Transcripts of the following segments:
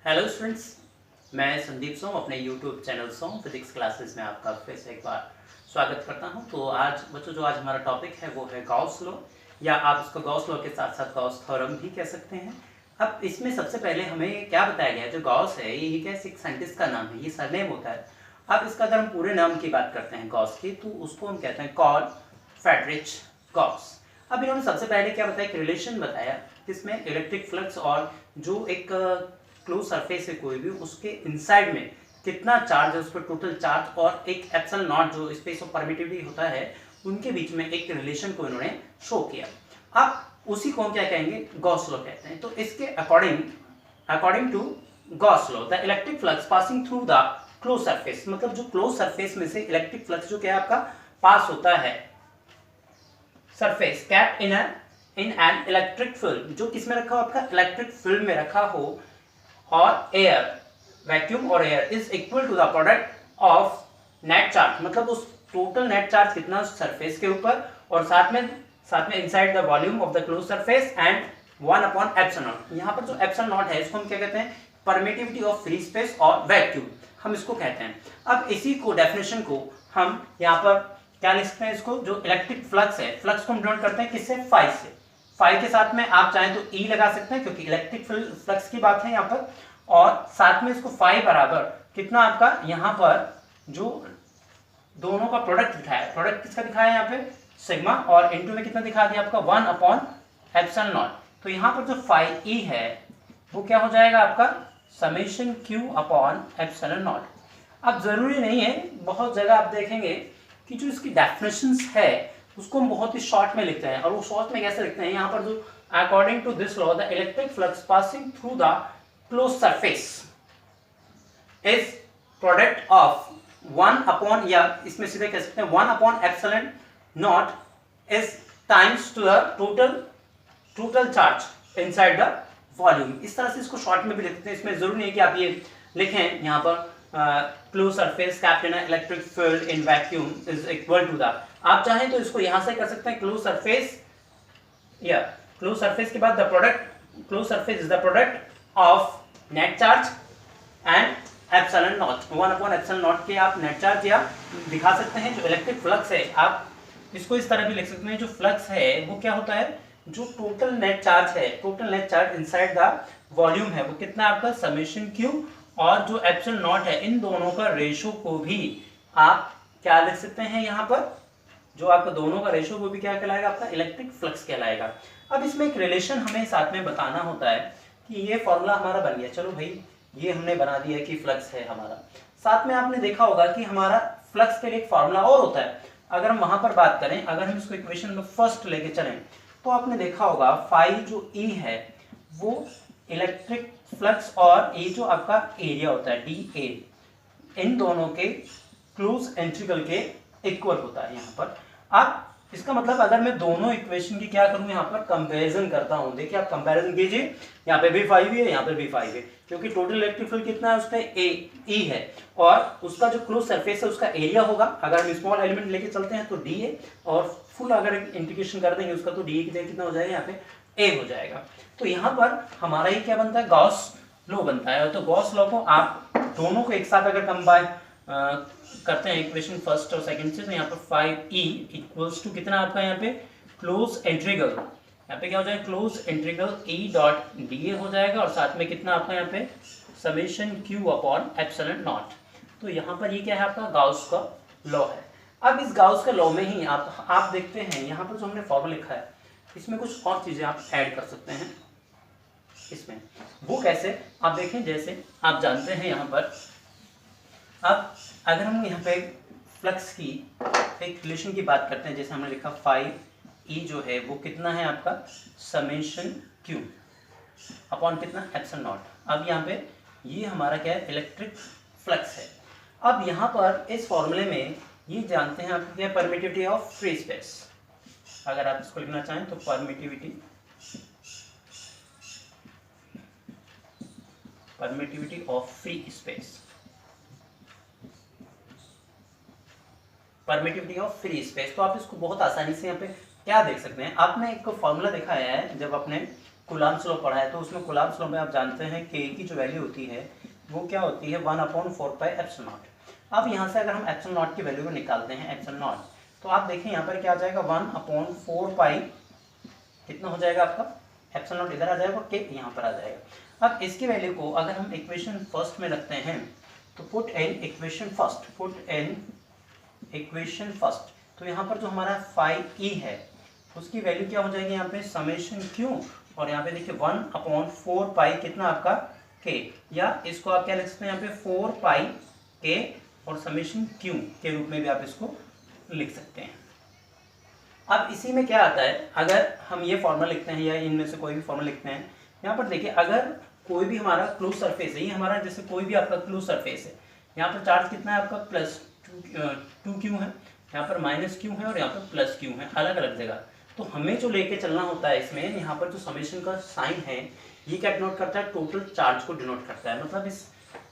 Hello students, मैं संदीप सोम अपने YouTube channel सोम physics classes में आपका फिर से एक बार स्वागत करता हूं। तो आज बच्चों जो आज हमारा टॉपिक है वो है गॉस लॉ, या आप इसको गॉस लॉ के साथ साथ गॉस थ्योरम भी कह सकते हैं। अब इसमें सबसे पहले हमें क्या बताया गया है, जो गॉस है ये कैसे एक साइंटिस्ट का नाम है, ये सरनेम होता है। अब इसका अगर हम पूरे नाम की बात करते हैं गॉस की, तो उसको हम कहते हैं कार्ल फ्रेडरिच गॉस। अब इन्होंने सबसे पहले क्या बताया, एक रिलेशन बताया जिसमें इलेक्ट्रिक फ्लक्स और जो एक क्लोज सरफेस है कोई भी, उसके इनसाइड में कितना चार्ज है, उस पर टोटल चार्ज और एक एप्सिलॉन नॉट जो स्पेस ऑफ परमिटिविटी होता है, उनके बीच में एक रिलेशन को इन्होंने शो किया। अब उसी को हम क्या कहेंगे, गॉस लॉ कहते हैं। तो इसके according to Gauss law the electric flux passing through the close surface, मतलब जो क्लोज सरफेस में से इलेक्ट्रिक फ्लक्स जो क्या आपका पास होता है surface kept in an electric film, जो किस में रखा हो, आपका इलेक्ट्रिक फिल्म में रखा हो, और एयर वैक्यूम और air is equal to the product of net charge, मतलब उस टोटल नेट चार्ज कितना सरफेस के ऊपर, और साथ में inside the volume of the close surface and 1 epsilon naught. यहाँ पर जो एप्सिलॉन नॉट है इसको हम क्या कहते हैं, परमिटिविटी ऑफ फ्री स्पेस और वैक्यूम हम इसको कहते हैं। अब इसी को डेफिनेशन को हम यहाँ पर क्या लिख सकते हैं, इसको जो इलेक्ट्रिक फ्लक्स है, फ्लक्स को हम डिनोट करते हैं किससे, फाई से। फाई के साथ में आप चाहें तो ई लगा सकते हैं क्योंकि इलेक्ट्रिक फ्लक्स की बात है यहाँ पर, और साथ में इसको फाई बराबर कितना आपका यहाँ पर जो दोनों का प्रोडक्ट दिखाया, प्रोडक्ट किसका दिखाया यहाँ पे, सिग्मा, और इनटू में कितना दिखा दिया आपका 1 एप्सिलॉन नॉट। तो यहाँ पर जो फाई ई है वो क्या हो जाएगा आपका summation Q upon epsilon naught. अब जरूरी नहीं है, बहुत जगह आप देखेंगे कि जो इसकी डेफिनेशंस है उसको हम बहुत ही शॉर्ट में लिखते हैं, और वो शॉर्ट में कैसे लिखते हैं, यहाँ पर जो according to this law the electric flux passing through the close surface is product of 1 या इसमें सीधे कह सकते हैं 1 epsilon naught is times to the total charge inside the volume. इस तरह से इसको शॉर्ट में भी लिखते हैं, इसमें जरूरी नहीं है कि आप ये लिखें यहाँ पर close surface kept in electric field in vacuum is equal to the, आप चाहें तो इसको यहां से कर सकते हैं क्लोज सरफेस, या क्लोज सरफेस के बाद the product, close surface is the product of net charge and epsilon naught, 1 epsilon naught के आप नेट चार्ज या दिखा सकते हैं। जो इलेक्ट्रिक फ्लक्स है आप इसको इस तरह भी लिख सकते हैं, जो फ्लक्स है वो क्या होता है, जो टोटल नेट चार्ज है, total net charge inside the volume है वो कितना आपका समेशन क्यू, और जो एप्सिलॉन नॉट है इन दोनों का रेशो को भी आप क्या लिख सकते हैं, यहाँ पर जो आपका दोनों का रेशो वो भी क्या कहलाएगा, आपका इलेक्ट्रिक फ्लक्स कहलाएगा। अब इसमें एक रिलेशन हमें साथ में बताना होता है कि ये फॉर्मूला हमारा बन गया, चलो भाई ये हमने बना दिया कि फ्लक्स है हमारा। साथ में आपने देखा होगा कि हमारा फ्लक्स के लिए एक फॉर्मूला और होता है, अगर हम वहां पर बात करें, अगर हम इसको इक्वेशन में फर्स्ट लेके चलें तो आपने देखा होगा फाई जो ई है वो इलेक्ट्रिक फ्लक्स और ये जो आपका एरिया होता है डी ए, इन दोनों के क्लोज इंटीग्रल के इक्वल होता है यहाँ पर। अब इसका मतलब अगर मैं दोनों इक्वेशन की क्या करूं, यहाँ पर कंपैरिजन करता हूं, देखिए आप कंपैरिजन कीजिए, यहाँ पे भी 5 है, यहाँ पे भी 5 है, क्योंकि टोटल इलेक्ट्रिक फील्ड कितना है, उस पे ई है, और उसका जो क्लोज सरफेस है उसका एरिया होगा, अगर हम स्मॉल एलिमेंट लेके चलते हैं तो डी है, और फुल अगर इंटीग्रेशन कर देंगे उसका तो डी की जगह कितना हो जाएगा, यहाँ पे ए हो जाएगा। तो यहाँ पर हमारा ये क्या बनता है, गॉस लॉ बनता है। तो गॉस लॉ को आप दोनों को एक साथ अगर कंबाइन करते हैं इक्वेशन फर्स्ट और सेकंड से, तो यहाँ पर 5e इक्वल्स टू कितना आपका यहाँ पे क्लोज इंटीग्रल, यहाँ पे क्या हो जाएगा close integral e dot dA हो जाएगा, और साथ में कितना आपका यहाँ पे summation q upon epsilon not. तो यहाँ पर ये क्या है, आपका गाउस का लॉ है। अब इस गाउस का लॉ में ही आप देखते हैं यहाँ पर जो हमने फॉर्मूला लिखा है इसमें कुछ और चीजें आप ऐड कर सकते हैं इसमें, वो कैसे आप देखें, जैसे आप जानते हैं यहाँ पर, अब अगर हम यहाँ पे फ्लक्स की एक रिलेशन की बात करते हैं, जैसे हमने लिखा फाई ई जो है वो कितना है आपका समेशन क्यू अपॉन कितना एप्सिलॉन नॉट। अब यहाँ पे ये हमारा क्या है, इलेक्ट्रिक फ्लक्स है। अब यहाँ पर इस फॉर्मूले में ये जानते हैं आपको क्या, परमिटिविटी ऑफ फ्री स्पेस, अगर आप इसको लिखना चाहें तो permittivity of free space, permittivity of free space. तो आप इसको बहुत आसानी से यहाँ पे क्या देख सकते हैं, आपने एक फॉर्मूला देखा है जब अपने कूलम्ब्स लॉ पढ़ा है, तो उसमें कूलम्ब्स लॉ में आप जानते हैं के की जो वैल्यू होती है वो क्या होती है 1/4πε0। अब यहाँ से अगर हम ε0 की वैल्यू को निकालते हैं ε0, तो आप देखें यहाँ पर क्या आ जाएगा 1/4π, कितना हो जाएगा आपका ε0 इधर आ जाएगा, के यहाँ पर आ जाएगा। अब इसकी वैल्यू को अगर हम इक्वेशन फर्स्ट में रखते हैं तो पुट इन इक्वेशन फर्स्ट, तो यहाँ पर जो हमारा फाई ई है उसकी वैल्यू क्या हो जाएगी यहाँ पे समेशन क्यू, और यहाँ पे देखिए 1/4π कितना आपका के, या इसको आप क्या लिख सकते हैं यहाँ पे 4π के और समेशन क्यू के रूप में भी आप इसको लिख सकते हैं। अब इसी में क्या आता है, अगर हम ये फॉर्मूला लिखते हैं या इनमें से कोई भी फॉर्मूला लिखते हैं, यहाँ पर देखिए अगर कोई भी हमारा क्लोज सरफेस है, ये हमारा जैसे कोई भी आपका क्लोज सरफेस है, यहाँ पर चार्ज कितना है आपका +2q है, यहाँ पर -q है और यहाँ पर +q है, अलग अलग जगह। तो हमें जो लेके चलना होता है इसमें, यहाँ पर जो समेशन का साइन है ये क्या डिनोट करता है, टोटल चार्ज को डिनोट करता है। मतलब इस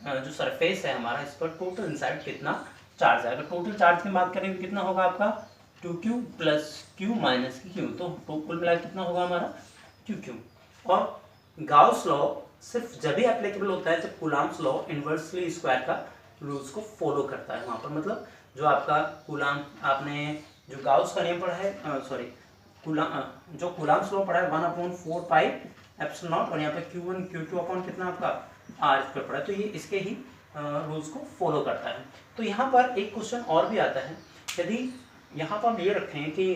जो सरफेस है हमारा, इस पर टोटल इनसाइड कितना चार्ज है। अगर टोटल चार्ज की बात करें तो कितना होगा आपका 2q + q - q, तो कुल मिला कितना होगा हमारा 2q। और गाउस लॉ सिर्फ जब भी एप्लीकेबल होता है जब कूलम्ब्स लॉ इन्वर्सली स्क्वायर का रूल्स को फॉलो करता है। वहाँ पर मतलब जो आपका कूलम्ब, आपने जो गाउस का नियम पढ़ा है, जो कूलम्ब्स लॉ पढ़ा है 1/4πε0, और यहाँ पे q1 q2 अपॉन कितना आपका r² पढ़ा है, तो ये इसके ही रूल्स को फॉलो करता है। तो यहाँ पर एक क्वेश्चन और भी आता है, यदि यहाँ पर हम ये रखें कि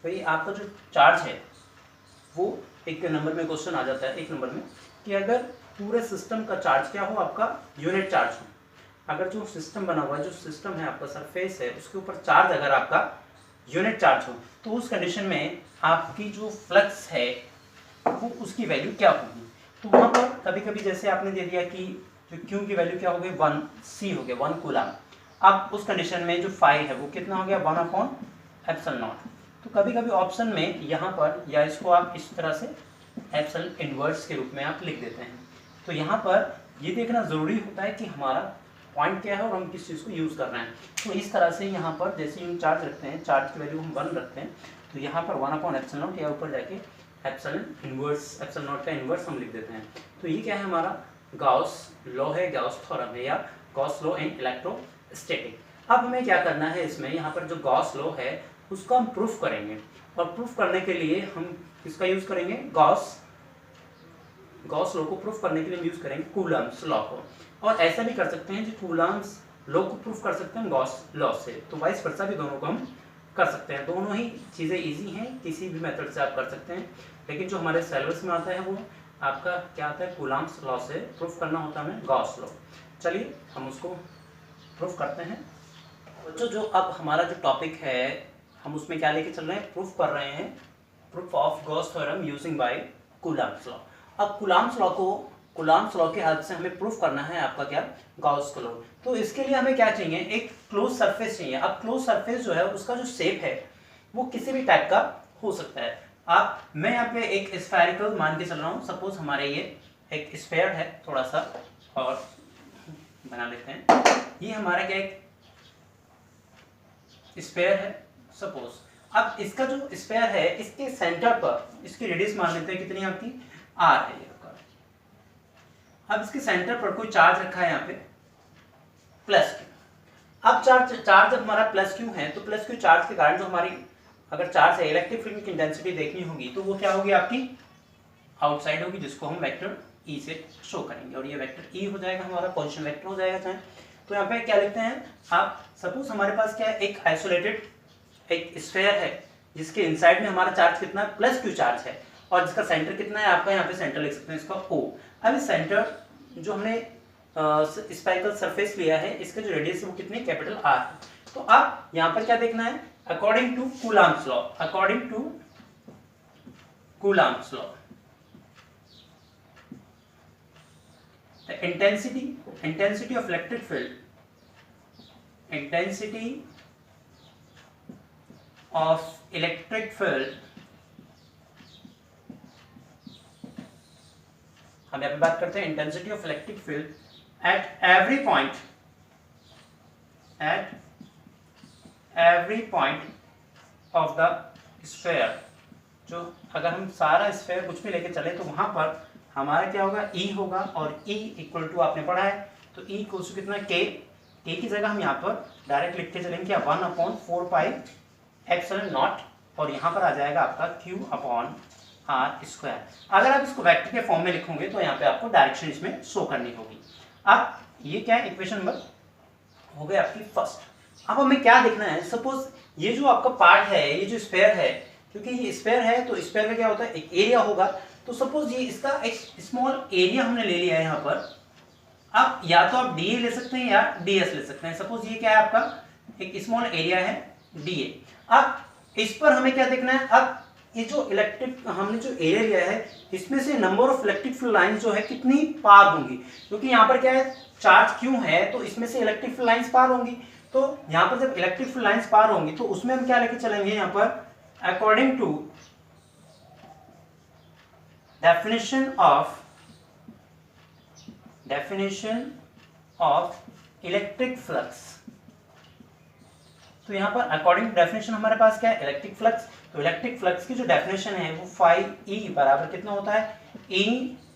भाई आपका जो चार्ज है वो एक नंबर में क्वेश्चन आ जाता है, एक नंबर में, कि अगर पूरे सिस्टम का चार्ज क्या हो आपका यूनिट चार्ज हो, अगर जो सिस्टम बना हुआ है, जो सिस्टम है आपका सरफेस है, उसके ऊपर चार्ज अगर आपका यूनिट चार्ज हो, तो उस कंडीशन में आपकी जो फ्लक्स है वो उसकी वैल्यू क्या होगी। तो वहाँ पर कभी कभी जैसे आपने दे दिया कि जो क्यू की वैल्यू क्या हो गई 1c हो गया, 1 कूलम्ब। अब उस कंडीशन में जो फाई है वो कितना हो गया 1/ε0। तो कभी कभी ऑप्शन में यहाँ पर, या इसको आप इस तरह से एप्सिलॉन इनवर्स के रूप में आप लिख देते हैं। तो यहाँ पर ये देखना ज़रूरी होता है कि हमारा पॉइंट क्या है और हम किस चीज़ को यूज़ कर रहे हैं। तो इस तरह से यहाँ पर जैसे हम चार्ज रखते हैं, चार्ज की वैल्यू हम 1 रखते हैं, तो यहाँ पर 1/ε0 या ऊपर जाके ε0 का इन्वर्स हम लिख देते हैं। तो ये क्या है हमारा गाउस लॉ है, गाउस थ्योरम है, या गाउस लॉ इन इलेक्ट्रोस्टैटिक। अब हमें क्या करना है इसमें, यहाँ पर जो गाउस लॉ है उसको हम प्रूफ करेंगे, और प्रूफ करने के लिए हम किसका यूज़ करेंगे, गाउस लॉ को प्रूफ करने के लिए हम यूज़ करेंगे कूलम्ब्स लॉ को। और ऐसा भी कर सकते हैं जो कूलम्ब्स लॉ को प्रूफ कर सकते हैं गाउस लॉ से, तो वाइस वर्सा भी दोनों को हम कर सकते हैं। दोनों ही चीज़ें इजी हैं, किसी भी मेथड से आप कर सकते हैं, लेकिन जो हमारे सिलेबस में आता है वो आपका क्या आता है, कूलम्ब्स लॉ से प्रूफ करना होता है हमें गाउस लॉ। चलिए हम उसको प्रूफ करते हैं। जो अब हमारा जो टॉपिक है हम उसमें क्या लेके चल रहे हैं, प्रूफ कर रहे हैं, proof of Gauss theorem using by Coulomb's law. अब कूलम्ब्स लॉ के हेल्प से हमें प्रूफ करना है आपका क्या, गाउस लॉ। तो इसके लिए हमें क्या चाहिए, एक क्लोज सरफेस चाहिए। अब क्लोज सरफेस जो है उसका जो शेप है वो किसी भी टाइप का हो सकता है। मैं यहाँ पे एक स्फेरिकल मान के चल रहा हूँ, सपोज हमारे ये एक स्फेयर है, थोड़ा सा और बना लेते हैं, ये हमारा क्या एक स्फेयर है सपोज। अब इसका जो स्फेयर है इसके सेंटर पर इसकी रेडियस मान लेते हैं कितनी आपकी r है ये आपका। अब इसके सेंटर पर कोई चार्ज रखा है यहाँ पे +q। अब चार्ज हमारा +q है, तो +q चार्ज के कारण जो हमारी अगर चार्ज है, इलेक्ट्रिक फील्ड की इंटेंसिटी देखनी होगी तो वो क्या होगी आपकी आउटसाइड होगी, जिसको हम वेक्टर E से शो करेंगे, और ये वेक्टर E हो जाएगा हमारा पोजीशन वेक्टर हो जाएगा चाहे। तो यहाँ पे क्या लिखते हैं आप, सपोज हमारे पास क्या है, एक आइसोलेटेड एक स्फेयर है जिसके इनसाइड में हमारा चार्ज कितना है +q चार्ज है, और जिसका सेंटर कितना है आपका, यहाँ पे सेंटर लिख सकते हैं इसका O। अब इस सेंटर जो हमने स्फेरिकल सरफेस लिया है इसका जो रेडियस है वो कितनी, कैपिटल R है। तो अब यहाँ पर क्या देखना है, according to Coulomb's law, the intensity of electric field, हम यहाँ पे बात करते हैं intensity of electric field at every point of the sphere, जो अगर हम सारा स्फीयर कुछ भी लेके चले तो वहां पर हमारा क्या होगा, ई होगा, और ई इक्वल टू आपने पढ़ा है तो ई इक्वल टू कितना, के की जगह हम यहाँ पर डायरेक्ट लिख के चलेंगे क्या, 1/4 पाई एप्सिलॉन नॉट, और यहाँ पर आ जाएगा आपका q अपॉन आर स्क्वायर। अगर आप इसको वेक्टर के फॉर्म में लिखोगे तो यहाँ पे आपको डायरेक्शन इसमें शो करनी होगी। अब ये क्या है, इक्वेशन नंबर हो गई आपकी फर्स्ट। अब हमें क्या देखना है, सपोज ये जो आपका पार्ट है, ये जो स्फीयर है, क्योंकि ये स्फीयर है तो स्फीयर का क्या होता है, एक एरिया होगा। तो सपोज ये इसका एक स्मॉल एरिया हमने ले लिया है यहाँ पर। अब या तो आप डी ले सकते हैं या डी एस ले सकते हैं। सपोज ये क्या है आपका, एक स्मॉल एरिया है डी ए। अब इस पर हमें क्या देखना है, अब ये जो इलेक्ट्रिक हमने जो एरिया लिया है इसमें से number of electric field lines जो है कितनी पार होंगी, क्योंकि यहाँ पर क्या है, चार्ज क्यों है तो इसमें से इलेक्ट्रिक फील्ड लाइंस पार होंगी। तो यहाँ पर जब इलेक्ट्रिक फील्ड लाइंस पार होंगी तो उसमें हम क्या लेके चलेंगे, यहाँ पर according to definition of electric flux। तो यहाँ पर अकॉर्डिंग टू डेफिनेशन हमारे पास क्या है, इलेक्ट्रिक फ्लक्स। तो इलेक्ट्रिक फ्लक्स की जो डेफिनेशन है वो phi e बराबर कितना होता है, E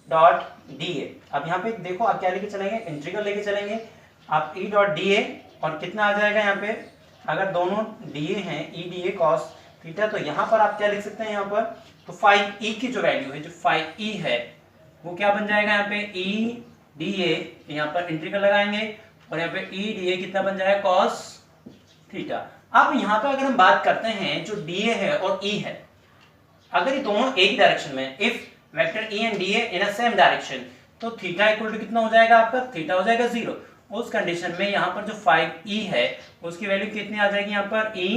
डॉट डी ए। अब यहाँ पे देखो आप क्या लेके चलेंगे, इंटीग्रल लेके चलेंगे आप E डॉट डी ए, और कितना आ जाएगा यहाँ पे, अगर दोनों डी ए हैं E D A cos theta, तो यहाँ पर आप क्या लिख सकते हैं, यहाँ पर तो phi e की जो वैल्यू है, जो phi e है वो क्या बन जाएगा, यहाँ पे E डी ए, यहाँ पर इंटीग्रल लगाएंगे और यहाँ पे E डी ए कितना बन जाएगा, कॉस थीटा। अब यहाँ पे अगर हम बात करते हैं जो डी ए है और E है, अगर ये दोनों एक ही डायरेक्शन में, if vector E and D A in a same direction, तो थीटा इक्वल टू कितना हो जाएगा आपका, थीटा हो जाएगा 0। उस कंडीशन में यहाँ पर जो 5e है उसकी वैल्यू कितनी आ जाएगी, यहाँ पर E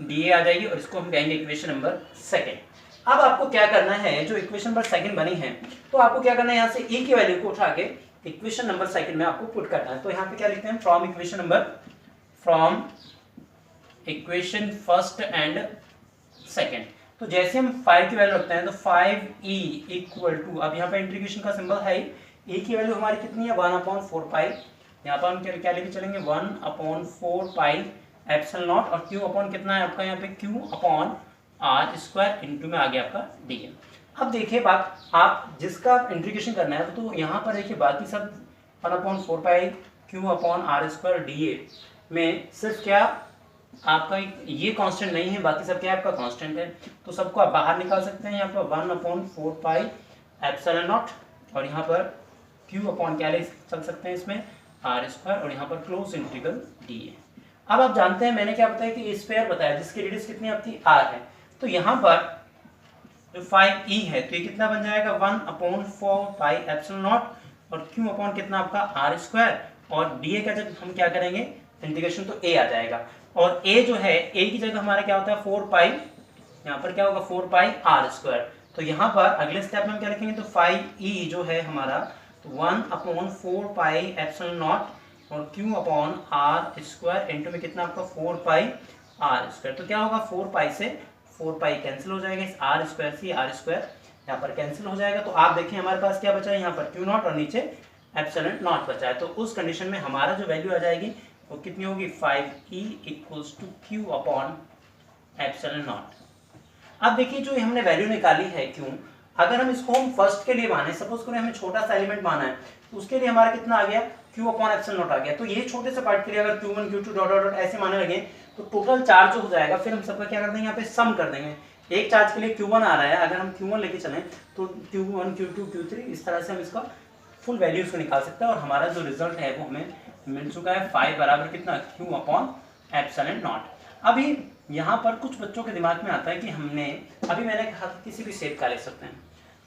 डी ए आ जाएगी, और इसको हम कहेंगे इक्वेशन नंबर सेकेंड। अब आपको क्या करना है, जो इक्वेशन नंबर सेकंड बनी है तो आपको क्या करना है, यहाँ से E की वैल्यू को उठा के इक्वेशन नंबर सेकंड में आपको पुट करना है। तो यहाँ पे क्या लिखते हैं, from equation first and second. तो जैसे हम 5 की वैल्यू रखते हैं तो 5e इक्वल टू, अब यहाँ पे इंटीग्रेशन का सिंबल है, E की वैल्यू हमारी कितनी है, 1/4 पाई। यहाँ पर हम क्या लेके चलेंगे, 1/4 पाई एप्सिलॉन नॉट, और q अपॉन कितना है आपका, यहाँ पे q upon R square into में आ गया आपका डी। अब देखिए बात, आप जिसका इंटीग्रेशन करना है तो यहाँ पर देखिए बाकी सब 1/4 pi q upon R square D में सिर्फ क्या आपका ये कांस्टेंट नहीं है, बाकी सब क्या है आपका कांस्टेंट है। तो सबको आप बाहर निकाल सकते हैं, यहाँ पर 1/4 पाई एप्सिलॉन नॉट, और यहाँ पर q अपॉन क्या ले चल सकते हैं इसमें, आर स्क्वायर, और यहाँ पर क्लोज इंटीग्रल डी। अब आप जानते हैं मैंने क्या बताया कि स्फीयर बताया जिसकी रेडियस कितनी आपकी r है। तो यहाँ पर जो 5e है तो ये कितना बन जाएगा, 1/4 पाई एप्सिलॉन नॉट, और q अपॉन कितना आपका आर स्क्वायर, और डी का जब हम क्या करेंगे इंटीग्रेशन तो a आ जाएगा, और a जो है a की जगह हमारा क्या होता है 4 पाई, यहाँ पर क्या होगा 4 पाई आर स्क्वायर। तो यहाँ पर अगले स्टेप में हम क्या लिखेंगे, तो 5e जो है हमारा तो 1/4 पाई एप्सिलॉन नॉट और q upon R square into में कितना आपका 4 पाई आर स्क्वायर। तो क्या होगा 4 पाई से 4 पाई कैंसिल हो जाएगा, इस आर स्क्वायर से आर स्क्वायर यहाँ पर कैंसिल हो जाएगा। तो आप देखिए हमारे पास क्या बचा है, यहाँ पर q नॉट और नीचे एप्सिलॉन नॉट बचा है। तो उस कंडीशन में हमारा जो वैल्यू आ जाएगी वो कितनी होगी, 5e equals to q upon epsilon naught. अब देखिए जो हमने वैल्यू निकाली है q, अगर हम इसको हम फर्स्ट के लिए माने, सपोज करें हमें छोटा सा एलिमेंट माना है, तो उसके लिए हमारा कितना आ गया, q अपॉन एप्सिलॉन नॉट आ गया। तो ये छोटे से पार्ट के लिए अगर q1 q2 डॉट डॉट ऐसे माने लगे तो टोटल चार्ज हो जाएगा। फिर हम सबका क्या कर देंगे, यहाँ पे सम कर देंगे। एक चार्ज के लिए q1 आ रहा है, अगर हम q1 लेके चलें तो q1 q2 q3 इस तरह से हम इसका फुल वैल्यूज को निकाल सकते हैं, और हमारा जो रिजल्ट है वो हमें मिल चुका है 5 बराबर कितना, q अपॉन एप्सिलॉन नॉट। अभी यहाँ पर कुछ बच्चों के दिमाग में आता है कि हमने अभी मैंने कहा किसी भी शेप का ले सकते हैं,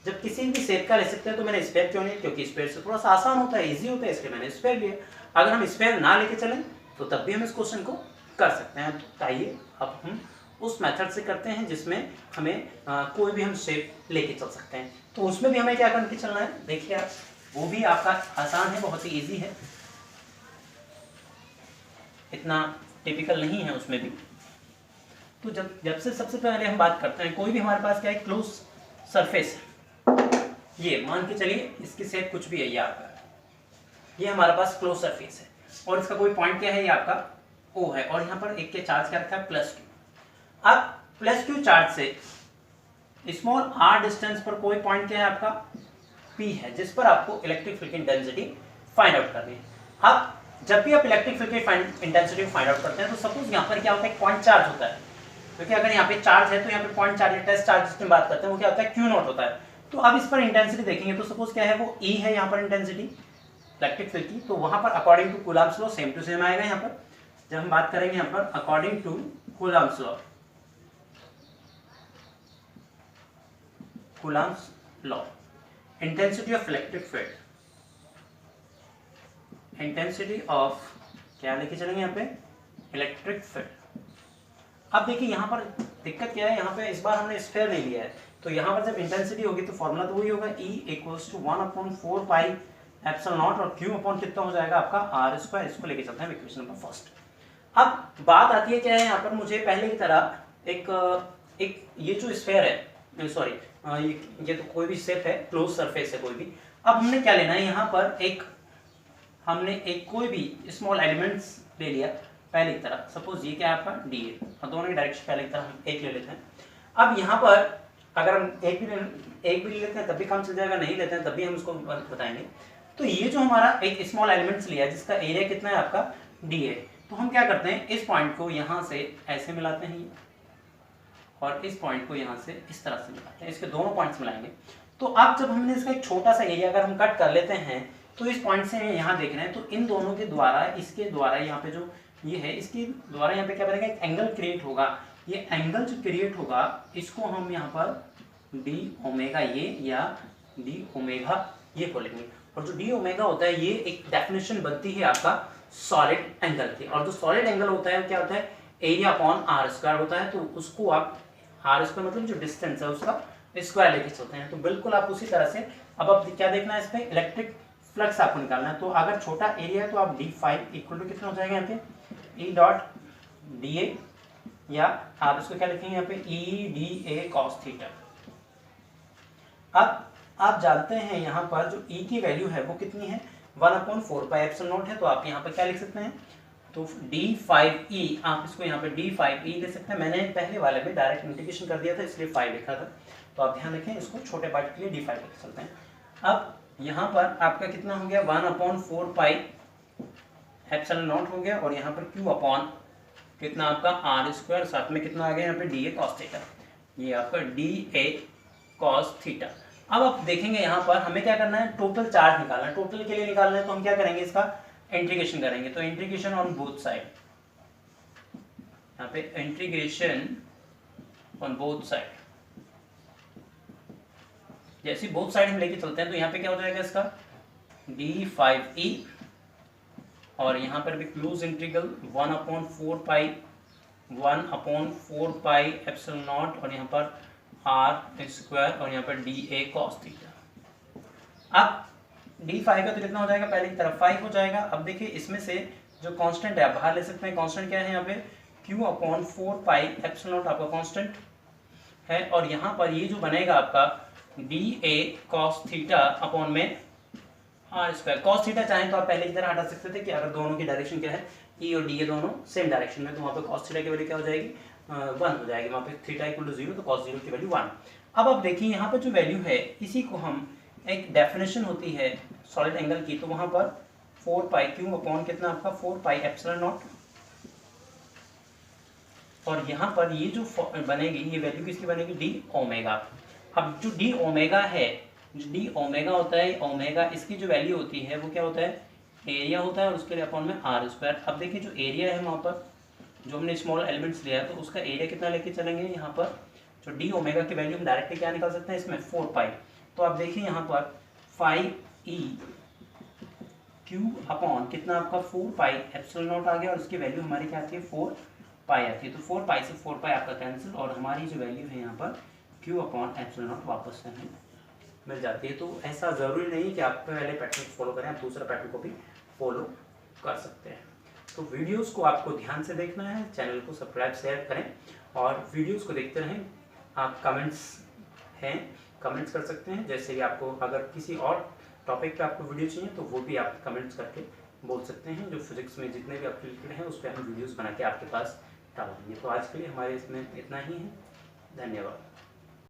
जब किसी भी शेप का ले सकते हैं तो मैंने स्फीयर क्यों नहीं, क्योंकि स्फीयर से थोड़ा सा आसान होता है, इजी होता है, इसलिए मैंने स्फीयर लिया। अगर हम स्फीयर ना लेके चलें तो तब भी हम इस क्वेश्चन को कर सकते हैं। तो आइए अब हम उस मेथड से करते हैं जिसमें हमें कोई भी हम शेप लेके चल सकते हैं। तो उसमें भी हमें क्या करके चलना है, देखिए आप, वो भी आपका आसान है, बहुत ही ईजी है, इतना टिपिकल नहीं है उसमें भी। तो जब से सबसे पहले हम बात करते हैं, कोई भी हमारे पास क्या है, क्लोज सरफेस है, ये मान के चलिए इसकी शेप कुछ भी है, ये आपका, ये हमारे पास क्लोज सरफेस है, और इसका कोई पॉइंट क्या है, ये आपका O है, और यहाँ पर एक के चार्ज क्या रखा है, +q। अब +q चार्ज से स्मॉल r डिस्टेंस पर कोई पॉइंट क्या है आपका P है, जिस पर आपको इलेक्ट्रिक फील्ड की इंटेंसिटी फाइंड आउट करनी है। अब जब भी आप इलेक्ट्रिक फील्ड की इंटेंसिटी फाइंड आउट करते हैं तो सपोज यहाँ पर क्या होता है, पॉइंट चार्ज होता है, क्योंकि अगर यहाँ पे चार्ज है तो यहाँ पे पॉइंट चार्ज, टेस्ट चार्ज की बात करते हैं, वो क्या होता है Q नॉट होता है। तो अब इस पर इंटेंसिटी देखेंगे तो सपोज क्या है, वो E है यहाँ पर इंटेंसिटी इलेक्ट्रिक फील्ड की, तो वहां पर according to Coulomb's law same to same आएगा। यहाँ पर जब हम बात करेंगे यहाँ पर according to Coulomb's law, Coulomb's law, intensity of electric field, intensity of क्या लेके चलेंगे यहाँ पे इलेक्ट्रिक फील्ड। अब देखिए यहाँ पर दिक्कत क्या है, यहाँ पे इस बार हमने स्फीयर ले लिया है, तो यहाँ पर जब इंटेंसिटी होगी तो फॉर्मूला तो वही होगा E = 1/4 पाई एप्सिलॉन नॉट और Q अपॉन कितना हो जाएगा आपका r²। इसको लेके चलते हैं इक्वेशन नंबर फर्स्ट। अब बात आती है क्या है, यहाँ पर मुझे पहले की तरह एक ये जो स्फीयर है, सॉरी ये तो कोई भी शेप है, क्लोज सरफेस है कोई भी। अब हमने क्या लेना है, यहाँ पर हमने एक कोई भी स्मॉल एलिमेंट्स ले लिया पहले की तरह, सपोज ये क्या है आपका डी है, और दोनों की डायरेक्शन पहले की तरह हम एक ले लेते हैं। अब यहाँ पर अगर हम एक भी ले लेते हैं तब भी काम चल जाएगा, नहीं लेते हैं तब भी हम उसको बताएंगे। तो ये जो हमारा एक स्मॉल एलिमेंट्स लिया जिसका एरिया कितना है आपका डी है, तो हम क्या करते हैं, इस पॉइंट को यहाँ से ऐसे मिलाते हैं और इस पॉइंट को यहाँ से इस तरह से मिलाते हैं, इसके दोनों पॉइंट्स मिलाएंगे। तो अब जब हमने इसका एक छोटा सा एरिया अगर हम कट कर लेते हैं, तो इस पॉइंट से यहाँ देख रहे हैं, तो इन दोनों के द्वारा, इसके द्वारा यहाँ पे जो ये है, इसके द्वारा यहाँ पे क्या बनेगा, एक एंगल क्रिएट होगा। ये एंगल जो क्रिएट होगा इसको हम यहाँ पर डी ओमेगा ये या डी ओमेगा ये बोलेंगे। और जो डी ओमेगा होता है ये एक डेफिनेशन बनती है आपका सॉलिड एंगल की, और जो सॉलिड एंगल होता है क्या होता है, एरिया अपॉन r² होता है। तो उसको आप r² मतलब जो डिस्टेंस है उसका स्क्वायर लेके चलते हैं। तो बिल्कुल आप उसी तरह से अब क्या देखना है, इस पे इलेक्ट्रिक फ्लक्स आपको निकालना है। तो अगर छोटा एरिया है तो आप d5 इक्वल टू कितना हो जाएगा यहाँ पे E डॉट डी ए, या आप इसको क्या लिखेंगे यहाँ पे EDA cos थीटा। अब आप जानते हैं यहाँ पर जो E की वैल्यू है वो कितनी है, 1/4 पाई एप्सिलॉन नॉट है। तो आप यहाँ पर क्या लिख सकते हैं, तो d5e, आप इसको यहाँ पे d5e ले सकते हैं। मैंने पहले वाले में डायरेक्ट इंटीग्रेशन कर दिया था इसलिए 5 लिखा था, तो आप ध्यान रखें, इसको छोटे पार्ट के लिए d5 लिख सकते हैं। अब यहाँ पर आपका कितना हो गया, 1/4 पाई एप्सिलॉन नॉट हो गया, और यहाँ पर Q अपॉन कितना आपका r², साथ में कितना आ गया यहाँ पे DA cos थीटा, ये आपका DA cos थीटा। अब आप देखेंगे यहाँ पर हमें क्या करना है, टोटल चार्ज निकालना है। टोटल के लिए निकालना है तो हम क्या करेंगे, इसका इंटीग्रेशन करेंगे। तो इंटीग्रेशन ऑन बोथ साइड, यहाँ पे इंटीग्रेशन ऑन बोथ साइड, जैसे बोथ साइड हम लेके चलते हैं तो यहाँ पे क्या हो जाएगा इसका d5e, और यहाँ पर भी close integral 1/4 pi epsilon naught, और यहाँ पर r², और यहाँ पर DA cos थीटा। अब d5 का तो कितना हो जाएगा, पहले की तरफ 5 हो जाएगा। अब देखिए इसमें से जो कांस्टेंट है आप बाहर ले सकते हैं। कांस्टेंट क्या है यहाँ पे, Q/4 पाई एप्सिलॉन नॉट आपका कांस्टेंट है, और यहाँ पर ये जो बनेगा आपका DA cos थीटा अपॉन में r²। cos थीटा चाहें तो आप पहले की तरह हटा सकते थे कि अगर दोनों की डायरेक्शन क्या है, E और DA दोनों सेम डायरेक्शन में, तो वहाँ पे cos थीटा की वैल्यू क्या हो जाएगी, 1 हो जाएगी। वहाँ पे थीटा इक्वल टू 0, तो cos 0 की वैल्यू 1। अब आप देखिए यहाँ पर जो वैल्यू है, इसी को हम एक डेफिनेशन होती है सॉलिड एंगल की, तो वहाँ पर 4 पाई Q अपॉन कितना आपका 4 पाई एप्सिलॉन नॉट, और यहाँ पर ये जो बनेगी ये वैल्यू किसकी बनेगी, डी ओमेगा। अब जो डी ओमेगा है, जो डी ओमेगा होता है, ओमेगा इसकी जो वैल्यू होती है वो क्या होता है, एरिया होता है, और उसके लिए अपॉन में r²। अब देखिए जो एरिया है वहाँ पर जो हमने स्मॉल एलिमेंट्स लिया है, तो उसका एरिया कितना लेके चलेंगे, यहाँ पर जो डी ओमेगा की वैल्यू हम डायरेक्टली क्या निकाल सकते हैं इसमें, 4 पाई। तो आप देखिए यहाँ पर 5e Q अपॉन कितना आपका 4 पाई एप्सिलॉन नॉट आ गया, और उसकी वैल्यू हमारी क्या आती है, 4 पाई आती है। तो 4 पाई से 4 पाई आपका कैंसिल, और हमारी जो वैल्यू है यहाँ पर Q अपॉन एप्सिलॉन नॉट वापस से हमें मिल जाती है। तो ऐसा ज़रूरी नहीं कि आप पहले पैटर्न फॉलो करें, आप दूसरा पैटर्न को भी फॉलो कर सकते हैं। तो वीडियोस को आपको ध्यान से देखना है, चैनल को सब्सक्राइब शेयर करें, और वीडियोस को देखते रहें। आप कमेंट्स कर सकते हैं, जैसे कि आपको अगर किसी और टॉपिक पे आपको वीडियो चाहिए तो वो भी आप कमेंट्स करके बोल सकते हैं। जो फिजिक्स में जितने भी आप रिलेटेड हैं उस पर हम वीडियोज़ बना के आपके पास डाल देंगे। तो आज के लिए हमारे इसमें इतना ही है, धन्यवाद।